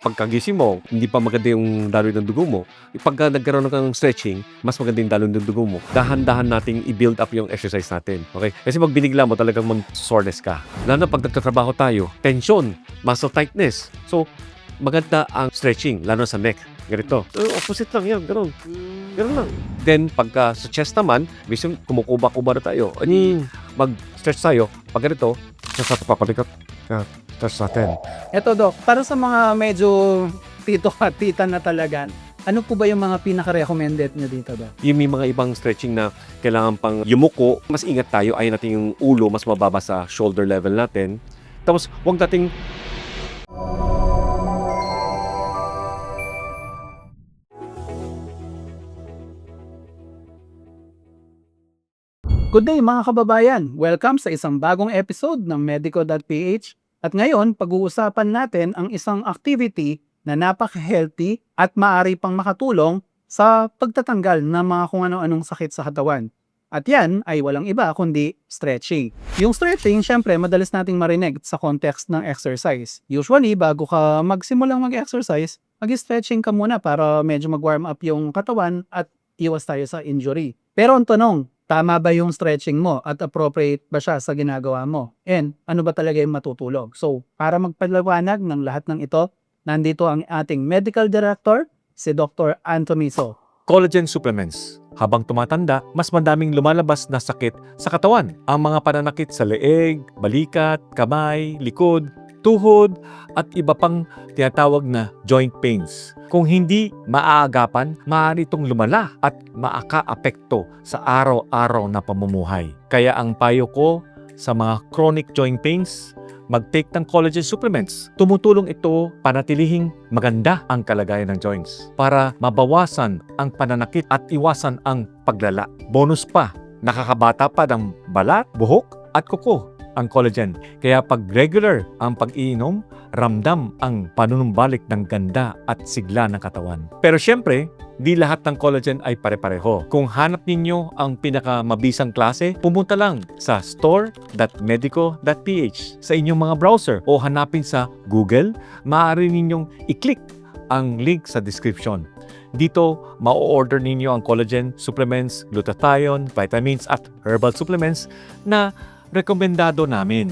pagkagising mo, hindi pa maganda yung daloy ng dugo mo. Pagka nagkaroon ka ng stretching, mas maganda yung daloy ng dugo mo. Dahan-dahan nating i-build up yung exercise natin. Okay? Kasi pag binigla mo, talagang mag-soreness ka. Lalo na pag nagtatrabaho tayo, tension, muscle tightness. So, maganda ang stretching, lalo sa neck. Ganito. Opposite lang yan, gano'n. Gano'n lang. Then, pagka sa chest naman, minsan kumukuba-kuba na tayo. Mag-stretch tayo. Pag ganito, sa papalikat. Stretch natin. Eto Doc, para sa mga medyo tito at tita na talaga, ano po ba yung mga pinaka-recommended nyo dito, Doc? Yung may mga ibang stretching na kailangan pang yumuko, mas ingat tayo. Ayaw natin yung ulo mas mababa sa shoulder level natin. Tapos, huwag nating Good day mga kababayan! Welcome sa isang bagong episode ng Medico.ph. At ngayon, pag-uusapan natin ang isang activity na napaka-healthy at maaari pang makatulong sa pagtatanggal ng mga kung ano-anong sakit sa katawan. At yan ay walang iba kundi stretching. Yung stretching, syempre, madalas nating marinig sa context ng exercise. Usually, bago ka magsimulang mag-exercise, mag-stretching ka muna para medyo mag-warm up yung katawan at iwas tayo sa injury. Pero ang tanong, tama ba yung stretching mo at appropriate ba siya sa ginagawa mo? And ano ba talaga yung matutulog? So, para magpaliwanag ng lahat ng ito, nandito ang ating medical director, si Dr. Antomiso. collagen supplements. Habang tumatanda, mas madaming lumalabas na sakit sa katawan. Ang mga pananakit sa leeg, balikat, kamay, likod, tuhod, at iba pang tinatawag na joint pains. Kung hindi maaagapan, maaari itong lumala at maaka-apekto sa araw-araw na pamumuhay. Kaya ang payo ko sa mga chronic joint pains, mag-take ng collagen supplements. Tumutulong ito panatilihing maganda ang kalagayan ng joints para mabawasan ang pananakit at iwasan ang paglala. Bonus pa, nakakabata pa ng balat, buhok at kuko ang collagen. Kaya pag regular ang pag-iinom, ramdam ang panunumbalik ng ganda at sigla ng katawan. Pero syempre, di lahat ng collagen ay pare-pareho. Kung hanap ninyo ang pinakamabisang klase, pumunta lang sa store.medico.ph sa inyong mga browser o hanapin sa Google. Maaari ninyong i-click ang link sa description. Dito, ma-order ninyo ang collagen supplements, glutathione, vitamins at herbal supplements na rekomendado namin.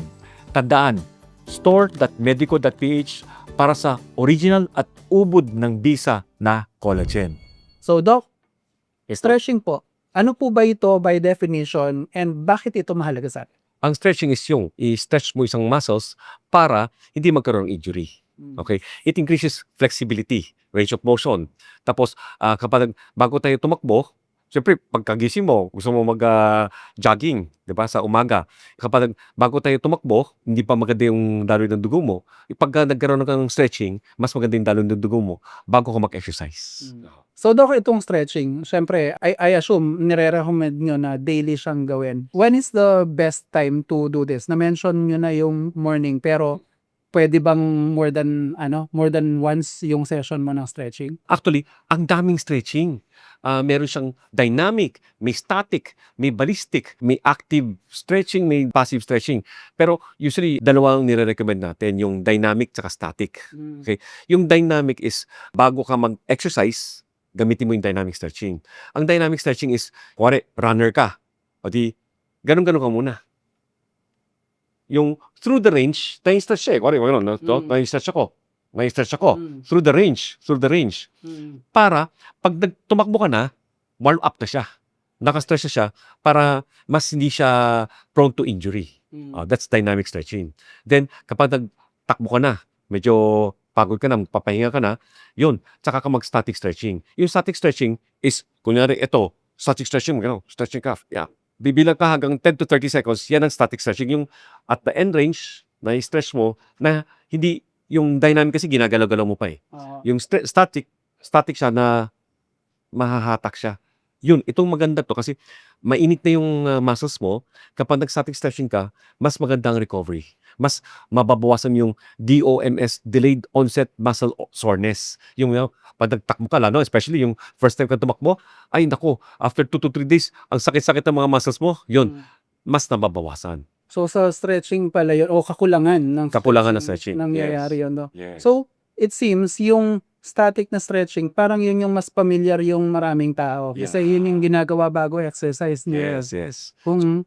Tandaan, store.medico.ph para sa original at ubod ng bisa na collagen. So Doc, stretching po, ano po ba ito by definition and bakit ito mahalaga sa atin? Ang stretching is yung i-stretch mo isang muscles para hindi magkaroon ng injury. Okay? It increases flexibility, range of motion. Tapos, kapag bago tayo tumakbo, siyempre, pagkagising mo, gusto mo mag-jogging, di ba, sa umaga. Kapag bago tayo tumakbo, hindi pa maganda yung daloy ng dugo mo. Pagka nagkaroon ka ng stretching, mas maganda yung daloy ng dugo mo bago ka mag-exercise. So Doc, itong stretching, syempre, I assume, nire-recommend nyo na daily siyang gawin. When is the best time to do this? Na-mention nyo na yung morning, pero pwede bang more than once yung session mo ng stretching? Actually, ang daming stretching. Meron siyang dynamic, may static, may ballistic, may active stretching, may passive stretching. Pero usually, dalawang nire-recommend natin, yung dynamic at static. Okay? Yung dynamic is, bago ka mag-exercise, gamitin mo yung dynamic stretching. Ang dynamic stretching is, kuwari, runner ka. O di, ganun-ganun ka muna. Yung through the range, na-stretch siya eh. Kuwari, na-stretch ako. May-stretch ako. Through the range. Para, pag tumakbo ka na, warm up na siya. Naka-stretch na siya para mas hindi siya prone to injury. That's dynamic stretching. Then, kapag nagtakbo ka na, medyo pagod ka na, magpapahinga ka na, yun, tsaka ka mag-static stretching. Yung static stretching is, kunyari, ito, static stretching, stretching ka. Yeah. Bibilang ka hanggang 10 to 30 seconds, yan ang static stretching. Yung at the end range, na i-stretch mo, na hindi, yung dynamic kasi ginagalaw-galaw mo pa eh. Yung static siya na mahahatak siya. Yun, itong maganda to kasi mainit na yung muscles mo. Kapag nag-static stretching ka, mas maganda ang recovery. Mas mababawasan yung DOMS, Delayed Onset Muscle Soreness. Yung pag nagtakbo ka, lalo, especially yung first time ka tumakbo, ay nako, after 2 to 3 days, ang sakit-sakit ng mga muscles mo, yun, mas nababawasan. So sa stretching pala yun, o kakulangan ng Stretching. nangyayari yun. No? Yes. So, it seems yung static na stretching, parang yun yung mas familiar yung maraming tao. Kasi yun yung ginagawa bago exercise nila. Yes. Kung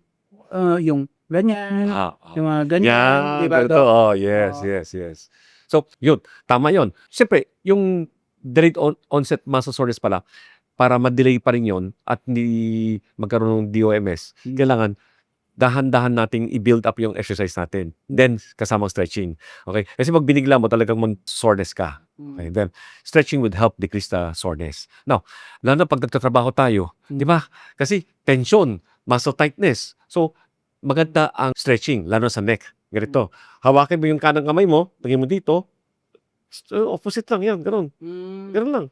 yung ganyan, yung mga ganyan, Yan, di ba, ganito. Doc? Oh, yes. So, yun, tama yun. Siyempre, yung delayed onset muscle soreness pala, para ma-delay pa rin yun at hindi magkaroon ng DOMS, kailangan dahan-dahan nating i-build up yung exercise natin. Then, kasamang stretching. Okay? Kasi pag binigla mo, talagang mag-soreness ka. Okay? Then, stretching would help decrease the soreness. Now, lalo na pag nagtatrabaho tayo, di ba? Kasi tension, muscle tightness. So, maganda ang stretching, lalo sa neck. Ganito. Hawakin mo yung kanang kamay mo, tingin mo dito, opposite lang yan, ganun. Ganun lang.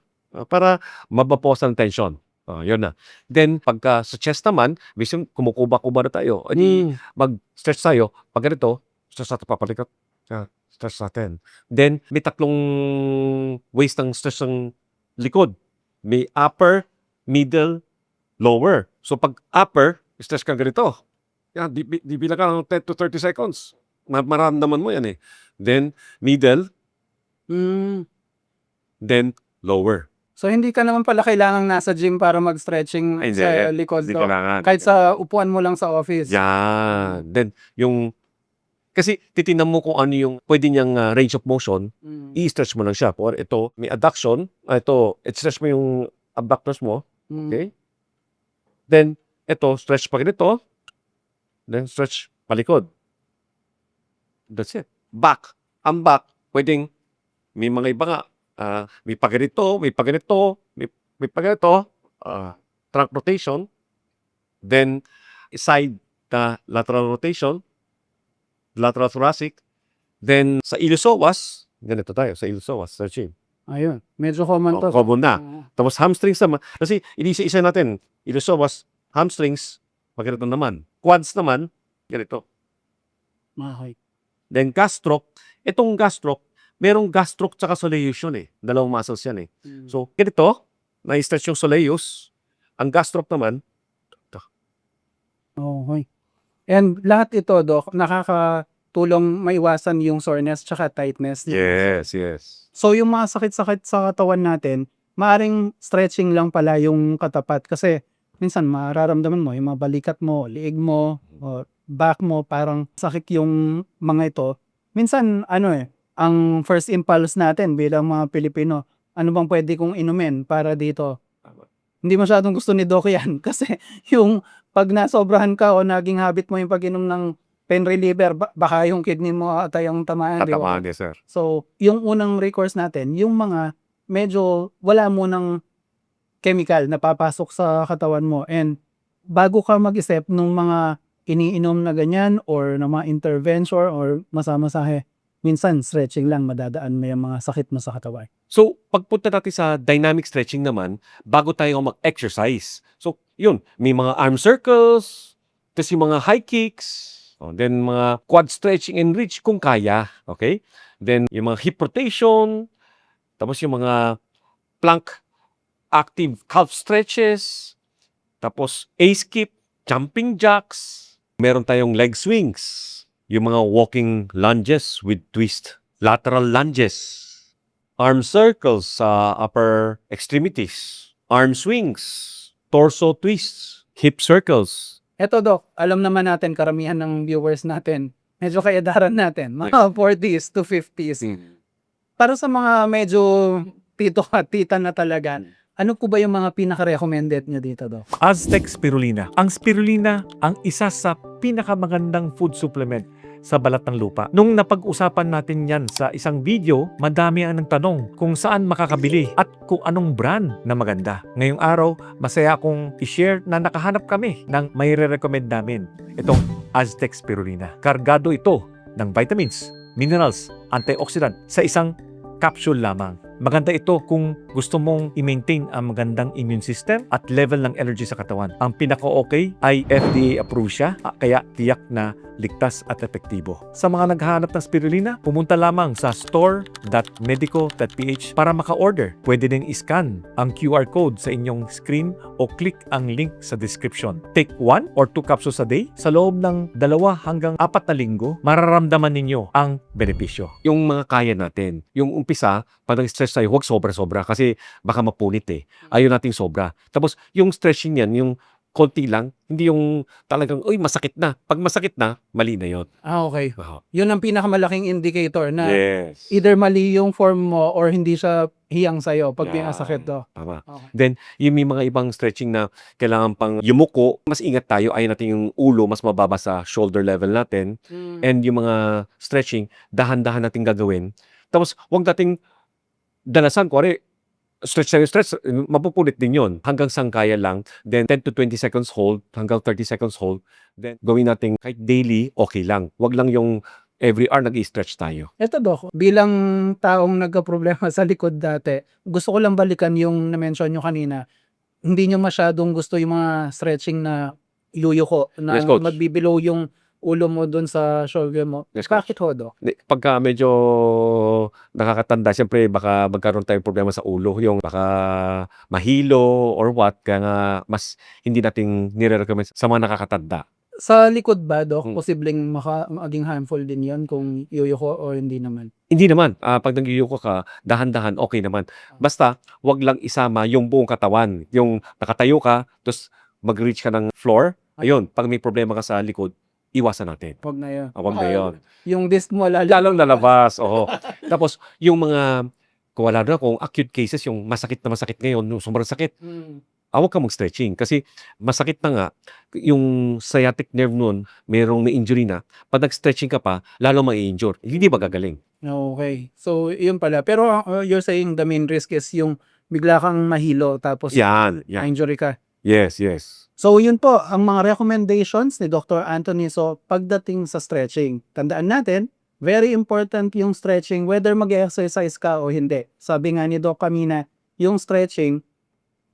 Para mabawas ang tension. Yun na. Then, pagka sa chest naman, minsan kumukuba-kuba na tayo. Mag-stretch tayo. Pag ganito, stretch natin papalikat. Stretch natin. Then, may tatlong ways ng stretch ng likod. May upper, middle, lower. So, pag upper, stretch ka ganito. Yan, di bilang ka ng 10 to 30 seconds. Maramdaman mo yan eh. Then, middle, then, lower. So, hindi ka naman pala kailangang nasa gym para mag-stretching sa likod. Hindi Doc. kailangan. Kahit sa upuan mo lang sa office. Yan. Then, kasi titingnan mo kung ano yung pwede niyang range of motion, i-stretch mo lang siya. Or ito, may adduction. Ito, i-stretch mo yung abductors mo. Okay? Then, ito, stretch pa ganito. Then, stretch palikod. That's it. Back. Ang back, pwedeng, may mga iba nga, may paganito, may paganito, may paganito, trunk rotation, then side lateral rotation, lateral thoracic, then sa iliopsoas, ganito tayo, sa iliopsoas, stretching. Ayun, medyo common to. Common na. Tapos hamstrings naman, kasi inisa-isa natin, iliopsoas, hamstrings, paganito naman. Quads naman, ganito. Okay. Then gastroc, itong gastroc, merong gastroc tsaka soleus yun eh. Dalawang muscles yan eh. So, ganito, na-stretch yung soleus. Ang gastroc naman, Okay. And lahat ito, Doc, nakakatulong maiwasan yung soreness tsaka tightness. yes. So, yung mga sakit-sakit sa katawan natin, maaring stretching lang pala yung katapat. Kasi, minsan, mararamdaman mo, yung mga balikat mo, liig mo, o back mo, parang sakit yung mga ito. Minsan, ang first impulse natin bilang mga Pilipino, ano bang pwede kong inumin para dito? Hindi masyadong gusto ni Doc yan kasi yung pag nasobrahan ka o naging habit mo yung pag-inom ng pain reliever, baka yung kidney mo at yung tamaan. Di ba? Tatamaan niya, sir. So, yung unang recourse natin, yung mga medyo wala mo ng chemical na papasok sa katawan mo. And bago ka mag-isip ng mga iniinom na ganyan or na mga intervention or masamasahe, minsan stretching lang madadaan mo yung mga sakit mo sa katawan. So, pagpunta natin sa dynamic stretching naman, bago tayo mag-exercise. So, yun, may mga arm circles, tapos yung mga high kicks, then mga quad stretching and reach kung kaya. Okay? Then, yung mga hip rotation, tapos yung mga plank active calf stretches, tapos A-skip, jumping jacks, meron tayong leg swings, yung mga walking lunges with twist, lateral lunges, arm circles sa upper extremities, arm swings, torso twists, hip circles. Eto, Doc, alam naman natin, karamihan ng viewers natin, medyo kaedaran natin, mga 40s to 50s. Para sa mga medyo tito at tita na talaga, ano po ba yung mga pinaka-recommended nyo dito, Doc? Aztec Spirulina. Ang spirulina ang isa sa pinakamagandang food supplement sa balat ng lupa. Nung napag-usapan natin yan sa isang video, madami ang nagtanong kung saan makakabili at kung anong brand na maganda. Ngayong araw, masaya akong i-share na nakahanap kami ng may re-recommend namin. Itong Aztec Spirulina. Kargado ito ng vitamins, minerals, antioxidant sa isang capsule lamang. Maganda ito kung gusto mong i-maintain ang magandang immune system at level ng energy sa katawan. Ang pinaka-okay ay FDA approved siya, kaya tiyak na ligtas at epektibo. Sa mga naghahanap ng spirulina, pumunta lamang sa store.medico.ph para maka-order. Pwede din i-scan ang QR code sa inyong screen o click ang link sa description. Take 1 or 2 capsules a day. Sa loob ng 2 hanggang 4 na linggo, mararamdaman ninyo ang benepisyo. Yung mga kaya natin. Yung umpisa, pag nag-stretch tayo, huwag sobra-sobra kasi baka mapunit eh. Ayaw nating sobra. Tapos, yung stretching yan, yung konti lang, hindi yung talagang, uy, masakit na. Pag masakit na, mali na yun. Okay. Wow. Yun ang pinakamalaking indicator na Yes. either mali yung form mo or hindi siya hiyang sa'yo pag Yan. pinasakit to. Tama. Okay. Then, yung may mga ibang stretching na kailangan pang yumuko, mas ingat tayo. Ayaw natin yung ulo, mas mababa sa shoulder level natin. And yung mga stretching, dahan-dahan natin gagawin. Tapos, huwag nating dalasan. Kuwari, stretch, mapupunit din yon hanggang saan kaya lang. Then 10 to 20 seconds hold, hanggang 30 seconds hold. Then gawin natin kahit daily, okay lang. Wag lang yung every hour nag-i-stretch tayo. Eto Doc, bilang taong nagka-problema sa likod dati, gusto ko lang balikan yung na-mention nyo kanina. Hindi nyo masyadong gusto yung mga stretching na iluyuko, na Yes, coach. magbibelow yung ulo mo dun sa shoulder mo. Yes, coach. Bakit ho, Doc? Pagka medyo nakakatanda, siyempre baka magkaroon tayong problema sa ulo. Yung baka mahilo or what. Kaya nga mas hindi natin nire-recommend sa mga nakakatanda. Sa likod ba, Doc, Hmm. posibleng maging harmful din yon kung yuyuko o hindi naman? Hindi naman. Pag nagyuyuko ka, dahan-dahan, okay naman. Basta, wag lang isama yung buong katawan. Yung nakatayo ka, tapos mag-reach ka ng floor. Ayun, pag may problema ka sa likod, iwasan natin. Huwag na yun. Wag na yun. Yung disc mo Lalong lalabas. Oo. Tapos, yung mga, kung wala na, kung acute cases, yung masakit na masakit ngayon, yung sobrang sakit, huwag ka mag-stretching. Kasi masakit na nga, yung sciatic nerve nun, may injury na. Pag nag-stretching ka pa, lalo mai-injure. Hindi ba gagaling? Okay. So, yun pala. Pero you're saying the main risk is yung bigla kang mahilo tapos Yan. injury ka. Yes, yes. So, yun po ang mga recommendations ni Dr. Anthony So pagdating sa stretching. Tandaan natin, very important yung stretching whether mag-exercise ka o hindi. Sabi nga ni Doc kanina, yung stretching,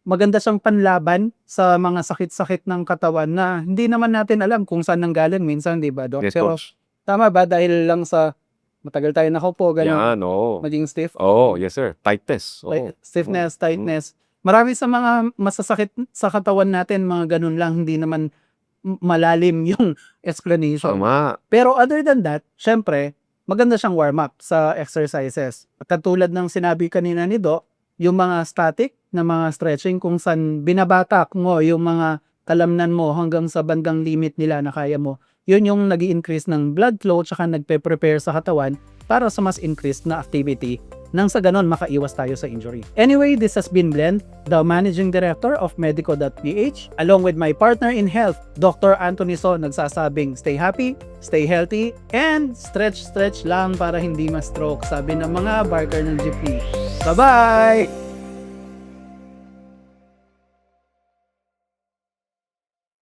maganda siyang panlaban sa mga sakit-sakit ng katawan na hindi naman natin alam kung saan nanggaling minsan, di ba, Doc? Yes, Pero coach. tama ba dahil lang sa matagal tayo nakaupo, gano'n, Yan, oo. maging stiff? Oo, yes sir. Tightness. Oo. Stiffness, tightness. Marami sa mga masasakit sa katawan natin, mga ganun lang, hindi naman malalim yung explanation. Tama. Pero other than that, syempre, maganda siyang warm-up sa exercises. Katulad ng sinabi kanina ni Doc, yung mga static na mga stretching kung saan binabatak mo yung mga kalamnan mo hanggang sa bandang limit nila na kaya mo. Yun yung nag-i-increase ng blood flow tsaka nagpe-prepare sa katawan para sa mas increased na activity nang sa ganon makaiwas tayo sa injury. Anyway, this has been Glenn, the Managing Director of Medico.ph, along with my partner in health, Dr. Anthony So, nagsasabing stay happy, stay healthy, and stretch lang para hindi ma-stroke, sabi ng mga barker ng jeepney. Bye-bye!